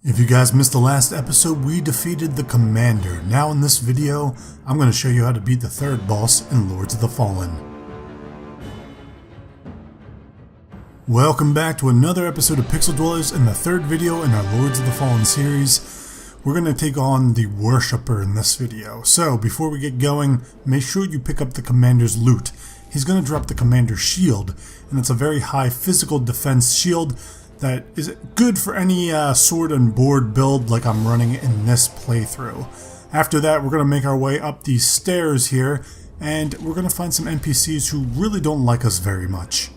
If you guys missed the last episode, we defeated the Commander. Now in this video, I'm going to show you how to beat the third boss in Lords of the Fallen. Welcome back to another episode of Pixel Dwellers and the third video in our Lords of the Fallen series. We're going to take on the Worshipper in this video. So before we get going, make sure you pick up the Commander's loot. He's going to drop the Commander's shield, and it's a very high physical defense shield that is good for any sword and board build like I'm running in this playthrough. After that, we're going to make our way up these stairs here, and we're going to find some NPCs who really don't like us very much.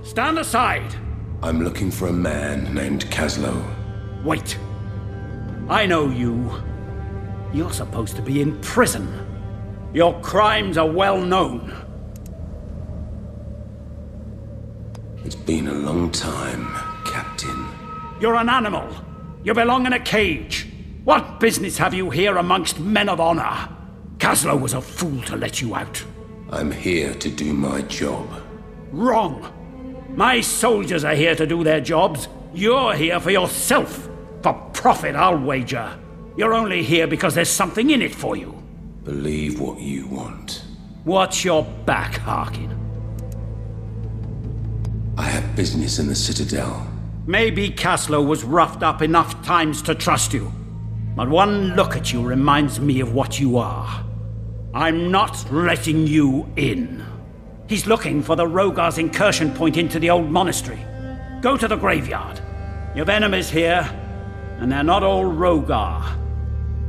Stand aside! I'm looking for a man named Kaslo. Wait. I know you. You're supposed to be in prison. Your crimes are well known. It's been a long time, Captain. You're an animal. You belong in a cage. What business have you here amongst men of honor? Kaslo was a fool to let you out. I'm here to do my job. Wrong. My soldiers are here to do their jobs. You're here for yourself. For profit, I'll wager. You're only here because there's something in it for you. Believe what you want. Watch your back, Harkin. I have business in the Citadel. Maybe Kaslo was roughed up enough times to trust you. But one look at you reminds me of what you are. I'm not letting you in. He's looking for the Rogar's incursion point into the old monastery. Go to the graveyard. You've enemies here, and they're not all Rogar.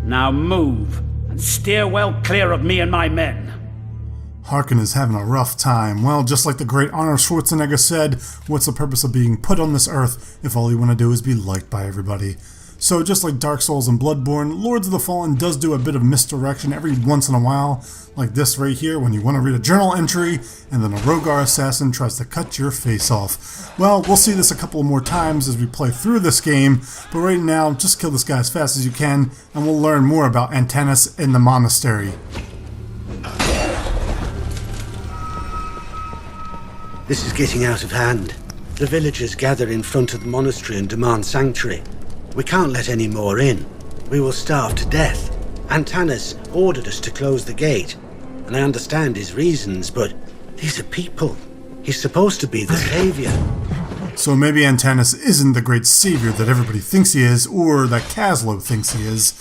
Now move, and steer well clear of me and my men. Harkin is having a rough time. Well, just like the great Arnold Schwarzenegger said, what's the purpose of being put on this earth if all you want to do is be liked by everybody? So just like Dark Souls and Bloodborne, Lords of the Fallen does do a bit of misdirection every once in a while, like this right here when you want to read a journal entry and then a Rogar assassin tries to cut your face off. Well, we'll see this a couple more times as we play through this game, but right now, just kill this guy as fast as you can and we'll learn more about Antanas in the monastery. This is getting out of hand. The villagers gather in front of the monastery and demand sanctuary. We can't let any more in. We will starve to death. Antanas ordered us to close the gate, and I understand his reasons, but these are people. He's supposed to be the savior. So maybe Antanas isn't the great savior that everybody thinks he is, or that Kaslo thinks he is.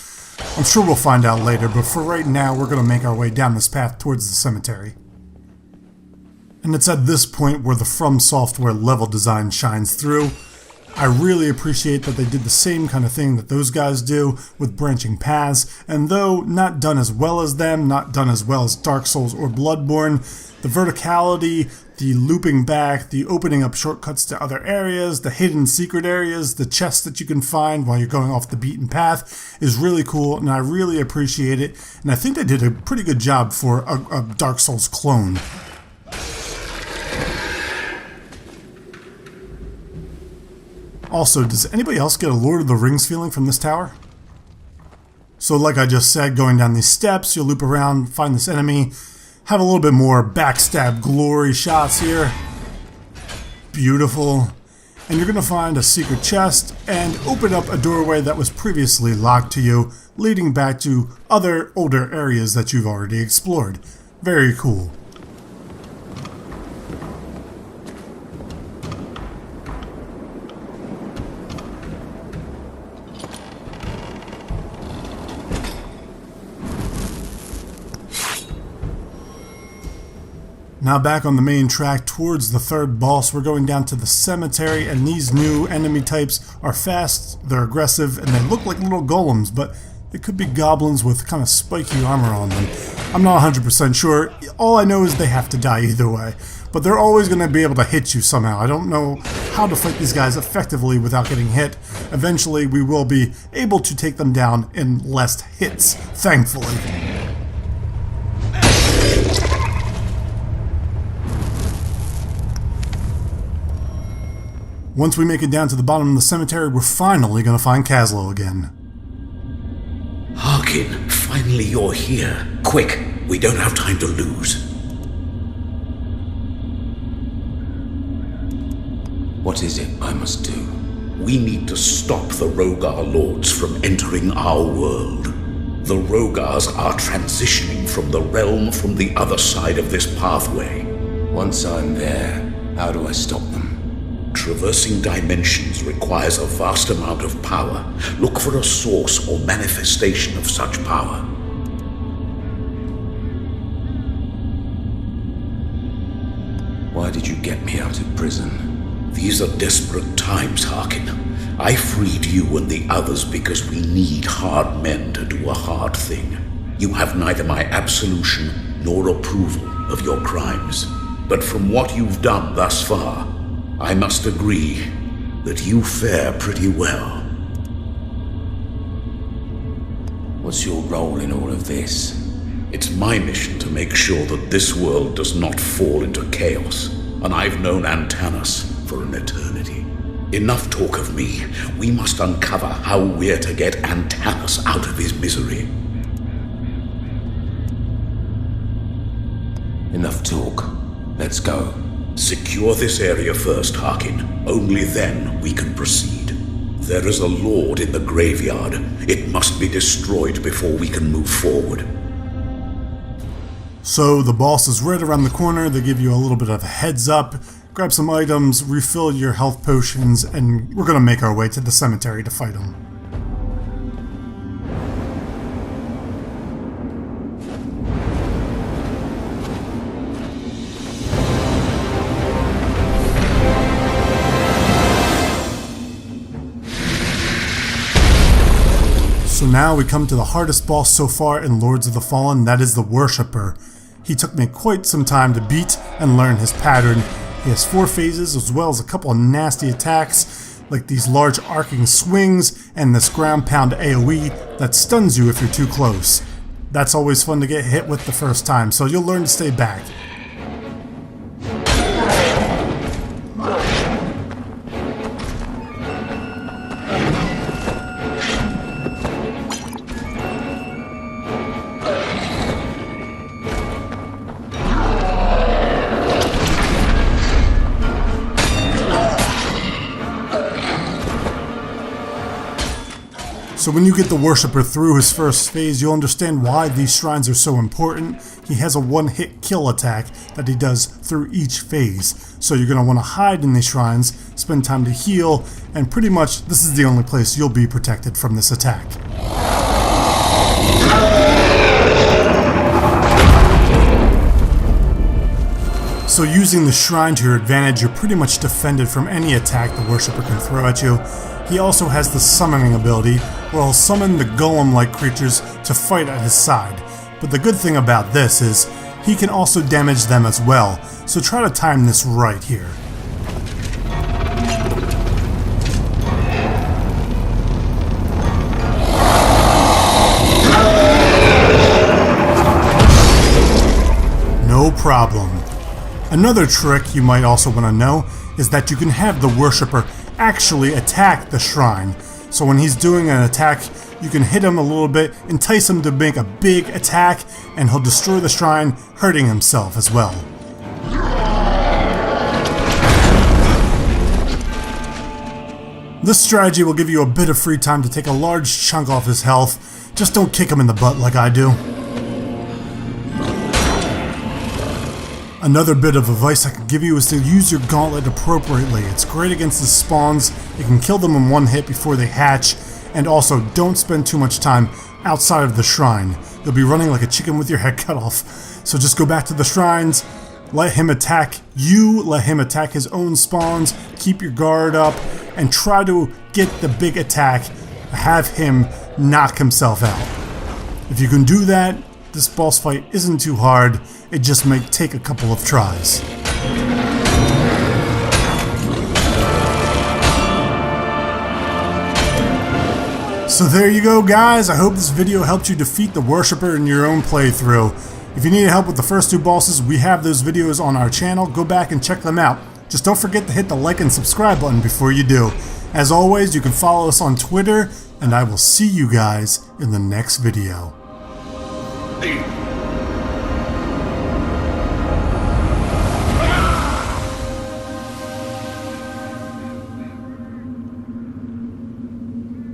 I'm sure we'll find out later, but for right now, we're going to make our way down this path towards the cemetery. And it's at this point where the From Software level design shines through. I really appreciate that they did the same kind of thing that those guys do with branching paths, and though not done as well as them, not done as well as Dark Souls or Bloodborne, the verticality, the looping back, the opening up shortcuts to other areas, the hidden secret areas, the chests that you can find while you're going off the beaten path is really cool, and I really appreciate it, and I think they did a pretty good job for a Dark Souls clone. Also, does anybody else get a Lord of the Rings feeling from this tower? So like I just said, going down these steps, you'll loop around, find this enemy, have a little bit more backstab glory shots here. Beautiful. And you're going to find a secret chest and open up a doorway that was previously locked to you, leading back to other older areas that you've already explored. Very cool. Now back on the main track towards the third boss, we're going down to the cemetery, and these new enemy types are fast, they're aggressive, and they look like little golems, but they could be goblins with kind of spiky armor on them. I'm not 100% sure. All I know is they have to die either way, but they're always going to be able to hit you somehow. I don't know how to fight these guys effectively without getting hit. Eventually we will be able to take them down in less hits, thankfully. Once we make it down to the bottom of the cemetery, we're finally going to find Kaslo again. Harkin, finally you're here. Quick, we don't have time to lose. What is it I must do? We need to stop the Rogar lords from entering our world. The Rogars are transitioning from the realm from the other side of this pathway. Once I'm there, how do I stop them? Traversing dimensions requires a vast amount of power. Look for a source or manifestation of such power. Why did you get me out of prison? These are desperate times, Harkin. I freed you and the others because we need hard men to do a hard thing. You have neither my absolution nor approval of your crimes. But from what you've done thus far, I must agree that you fare pretty well. What's your role in all of this? It's my mission to make sure that this world does not fall into chaos, and I've known Antanas for an eternity. Enough talk of me. We must uncover how we're to get Antanas out of his misery. Enough talk. Let's go. Secure this area first, Harkin. Only then we can proceed. There is a lord in the graveyard. It must be destroyed before we can move forward. So the boss is right around the corner. They give you a little bit of a heads up. Grab some items, refill your health potions, and we're gonna make our way to the cemetery to fight him. So now we come to the hardest boss so far in Lords of the Fallen, that is the Worshipper. He took me quite some time to beat and learn his pattern. He has 4 phases as well as a couple of nasty attacks like these large arcing swings and this ground pound AoE that stuns you if you're too close. That's always fun to get hit with the first time, so you'll learn to stay back. So when you get the Worshipper through his first phase, you'll understand why these shrines are so important. He has a one-hit kill attack that he does through each phase. So you're going to want to hide in these shrines, spend time to heal, and pretty much this is the only place you'll be protected from this attack. So using the shrine to your advantage, you're pretty much defended from any attack the Worshipper can throw at you. He also has the summoning ability, where he'll summon the golem-like creatures to fight at his side. But the good thing about this is, he can also damage them as well, so try to time this right here. No problem. Another trick you might also want to know is that you can have the Worshipper actually attack the shrine. So when he's doing an attack, you can hit him a little bit, entice him to make a big attack, and he'll destroy the shrine, hurting himself as well. This strategy will give you a bit of free time to take a large chunk off his health. Just don't kick him in the butt like I do. Another bit of advice I could give you is to use your gauntlet appropriately. It's great against the spawns, you can kill them in one hit before they hatch, and also don't spend too much time outside of the shrine. You'll be running like a chicken with your head cut off. So just go back to the shrines, let him attack you, let him attack his own spawns, keep your guard up, and try to get the big attack, have him knock himself out. If you can do that, this boss fight isn't too hard, it just may take a couple of tries. So there you go guys, I hope this video helped you defeat the Worshipper in your own playthrough. If you need help with the first 2 bosses, we have those videos on our channel, go back and check them out. Just don't forget to hit the like and subscribe button before you do. As always, you can follow us on Twitter, and I will see you guys in the next video.